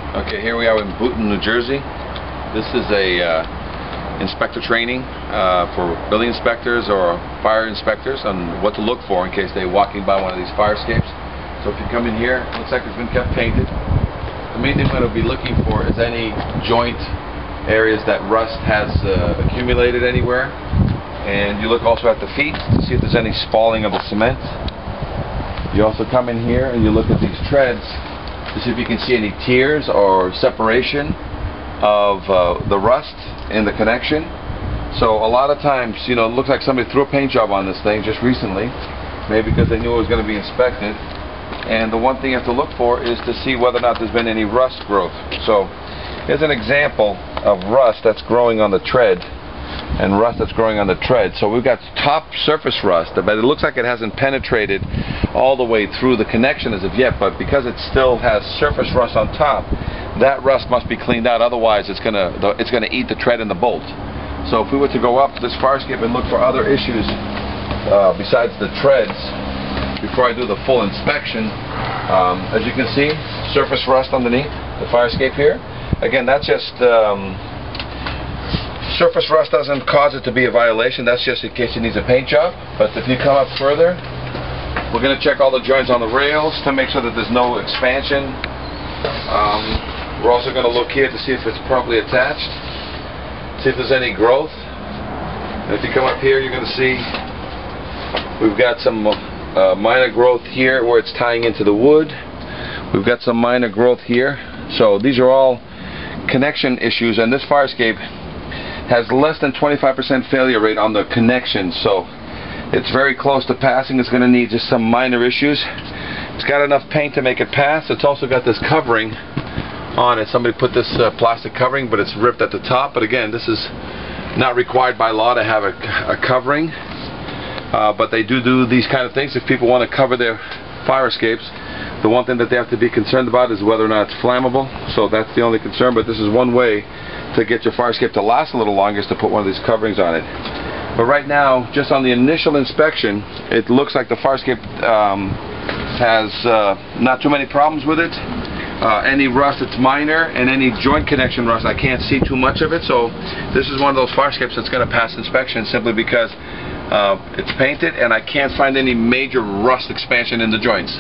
Okay, here we are in Boontown, New Jersey. This is a inspector training for building inspectors or fire inspectors on what to look for in case they're walking by one of these fire escapes. So if you come in here, it looks like it's been kept painted. The main thing we're going to be looking for is any joint areas that rust has accumulated anywhere. And you look also at the feet to see if there's any spalling of the cement. You also come in here and you look at these treads to see if you can see any tears or separation of the rust in the connection. So a lot of times, you know, it looks like somebody threw a paint job on this thing just recently, maybe because they knew it was going to be inspected. And the one thing you have to look for is to see whether or not there's been any rust growth. So here's an example of rust that's growing on the tread and rust that's growing on the tread. So we've got top surface rust, but it looks like it hasn't penetrated all the way through the connection as of yet, but because it still has surface rust on top, that rust must be cleaned out, otherwise it's gonna eat the tread and the bolt. So if we were to go up this fire escape and look for other issues besides the treads, before I do the full inspection, as you can see, surface rust underneath the fire escape here. Again, that's just surface rust doesn't cause it to be a violation. That's just in case it needs a paint job. But if you come up further, we're going to check all the joints on the rails to make sure that there's no expansion. We're also going to look here to see if it's properly attached, see if there's any growth. And if you come up here, you're going to see we've got some minor growth here where it's tying into the wood. We've got some minor growth here. So these are all connection issues, and this fire escape has less than 25% failure rate on the connection, so it's very close to passing. It's going to need just some minor issues. It's got enough paint to make it pass. It's also got this covering on it. Somebody put this plastic covering, but it's ripped at the top. But again, this is not required by law to have a covering, but they do these kind of things if people want to cover their fire escapes. The one thing that they have to be concerned about is whether or not it's flammable, so that's the only concern. But this is one way to get your fire escape to last a little longer, is to put one of these coverings on it. But right now, just on the initial inspection, it looks like the fire escape has not too many problems with it. Any rust, it's minor, and any joint connection rust, I can't see too much of it. So this is one of those fire escapes that's going to pass inspection simply because it's painted and I can't find any major rust expansion in the joints.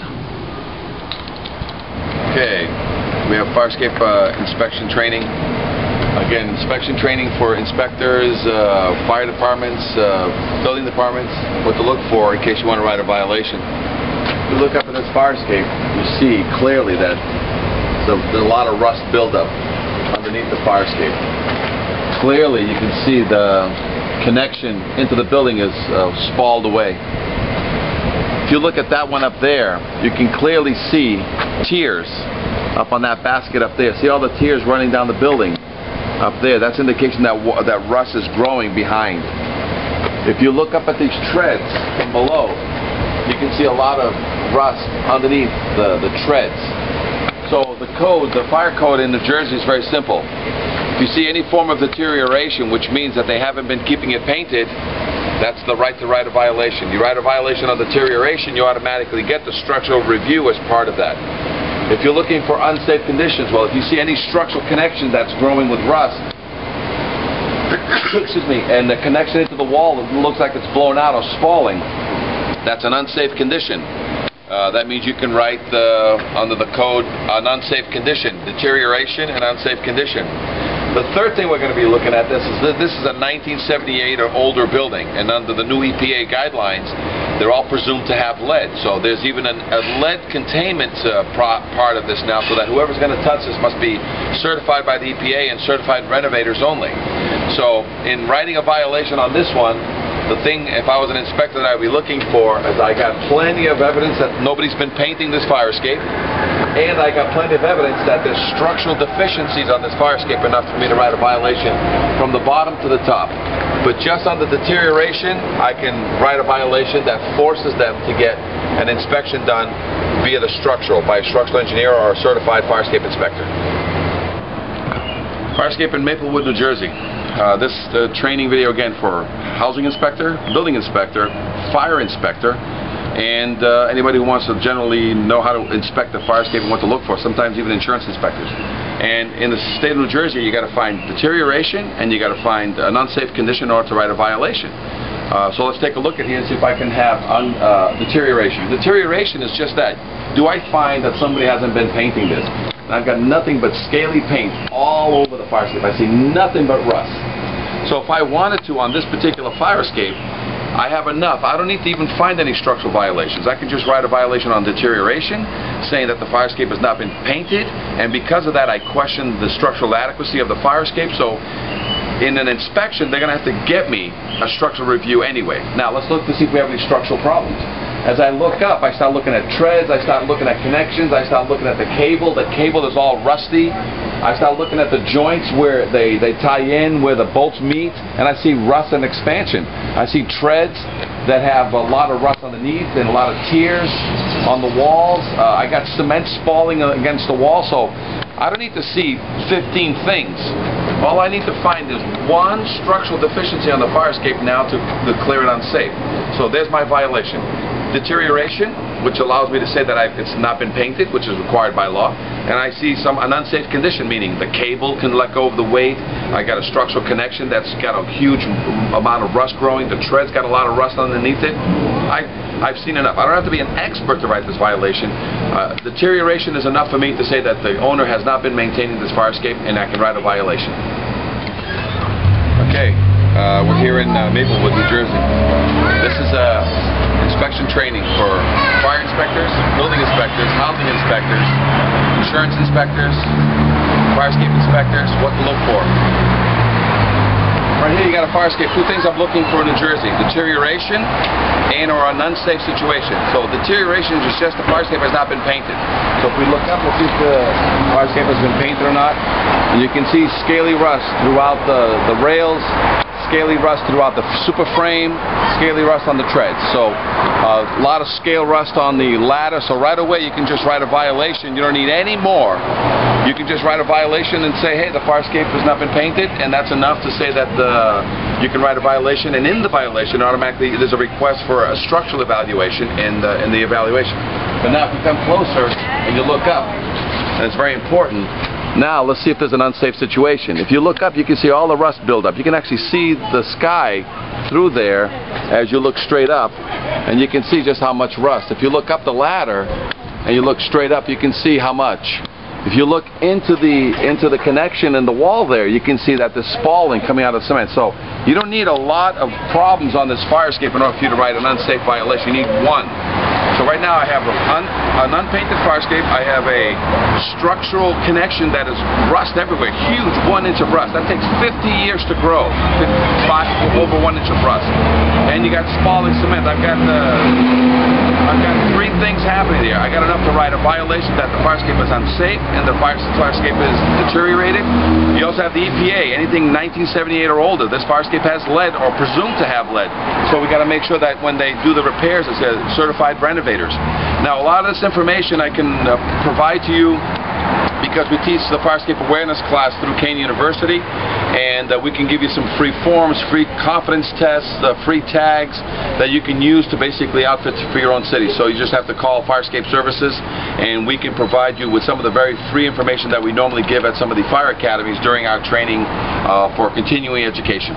Okay, we have fire escape inspection training. Again, inspection training for inspectors, fire departments, building departments, what to look for in case you want to write a violation. If you look up at this fire escape, you see clearly that there's a lot of rust buildup underneath the fire escape. Clearly you can see the connection into the building is spalled away. If you look at that one up there, you can clearly see tears up on that basket up there. See all the tears running down the building up there? That's indication that rust is growing behind. If you look up at these treads from below, you can see a lot of rust underneath the treads. So the fire code in New Jersey is very simple. If you see any form of deterioration, which means that they haven't been keeping it painted, that's the right to write a violation. You write a violation on deterioration, you automatically get the structural review as part of that. If you're looking for unsafe conditions, well, if you see any structural connection that's growing with rust, excuse me, and the connection into the wall looks like it's blown out or spalling, that's an unsafe condition. That means you can write under the code an unsafe condition, deterioration and unsafe condition. The third thing we're going to be looking at this is a 1978 or older building, and under the new EPA guidelines, they're all presumed to have lead. So there's even a lead containment part of this now, so that whoever's going to touch this must be certified by the EPA and certified renovators only. So in writing a violation on this one, the thing, if I was an inspector, that I would be looking for is I got plenty of evidence that nobody's been painting this fire escape, and I got plenty of evidence that there's structural deficiencies on this fire escape enough for me to write a violation from the bottom to the top. But just on the deterioration, I can write a violation that forces them to get an inspection done via the structural, by a structural engineer or a certified fire escape inspector. Fire escape in Maplewood, New Jersey. This training video again for housing inspector, building inspector, fire inspector, and anybody who wants to generally know how to inspect the fire escape and what to look for, sometimes even insurance inspectors. And in the state of New Jersey, you got to find deterioration and you got to find an unsafe condition in order to write a violation. So let's take a look at here and see if I can have deterioration. Deterioration is just that. Do I find that somebody hasn't been painting this? And I've got nothing but scaly paint all over the fire escape. I see nothing but rust. So if I wanted to on this particular fire escape, I have enough. I don't need to even find any structural violations. I can just write a violation on deterioration, saying that the fire escape has not been painted, and because of that I question the structural adequacy of the fire escape. So in an inspection, they're going to have to get me a structural review anyway. Now let's look to see if we have any structural problems. As I look up, I start looking at treads, I start looking at connections, I start looking at the cable. The cable is all rusty. I start looking at the joints where they tie in, where the bolts meet, and I see rust and expansion. I see treads that have a lot of rust underneath and a lot of tears on the walls. I got cement spalling against the wall, so I don't need to see 15 things. All I need to find is one structural deficiency on the fire escape now to declare it unsafe. So there's my violation. Deterioration, which allows me to say that it's not been painted, which is required by law, and I see an unsafe condition, meaning the cable can let go of the weight. I got a structural connection that's got a huge amount of rust growing. The tread's got a lot of rust underneath it. I've seen enough. I don't have to be an expert to write this violation. Deterioration is enough for me to say that the owner has not been maintaining this fire escape, and I can write a violation. Okay, we're here in Maplewood, New Jersey. This is inspection training for fire inspectors, building inspectors, housing inspectors, insurance inspectors, fire escape inspectors, what to look for. Right here you got a fire escape. Two things I'm looking for in New Jersey: deterioration or an unsafe situation. So deterioration is just the fire escape has not been painted. So if we look up, we'll see if the fire escape has been painted or not. And you can see scaly rust throughout the rails, scaly rust throughout the super frame, scaly rust on the treads. So a lot of scale rust on the ladder. So right away you can just write a violation. You don't need any more. You can just write a violation and say, hey, the fire escape has not been painted, and that's enough to say that you can write a violation. And in the violation, automatically there's a request for a structural evaluation in the evaluation. But now if you come closer and you look up, and it's very important. Now let's see if there's an unsafe situation. If you look up, you can see all the rust buildup. You can actually see the sky through there as you look straight up, and you can see just how much rust. If you look up the ladder and you look straight up, you can see how much. If you look into the connection in the wall there, you can see that there's spalling coming out of the cement. So you don't need a lot of problems on this fire escape in order for you to write an unsafe violation. You need one. So right now I have an unpainted fire escape. I have a structural connection that is rust everywhere. Huge 1 inch of rust. That takes 50 years to grow. Over 1 inch of rust. And you got spalling cement. I've got 3 things happening here. I got enough to write a violation that the fire escape is unsafe and the fire escape is deteriorated. You also have the EPA. Anything 1978 or older, this fire escape has lead or presumed to have lead. So we got to make sure that when they do the repairs, it's certified renovators. Now a lot of this information I can provide to you because we teach the fire escape awareness class through Kane University, and we can give you some free forms, free confidence tests, free tags that you can use to basically outfit for your own city. So you just have to call Fire Escape Services, and we can provide you with some of the very free information that we normally give at some of the fire academies during our training for continuing education.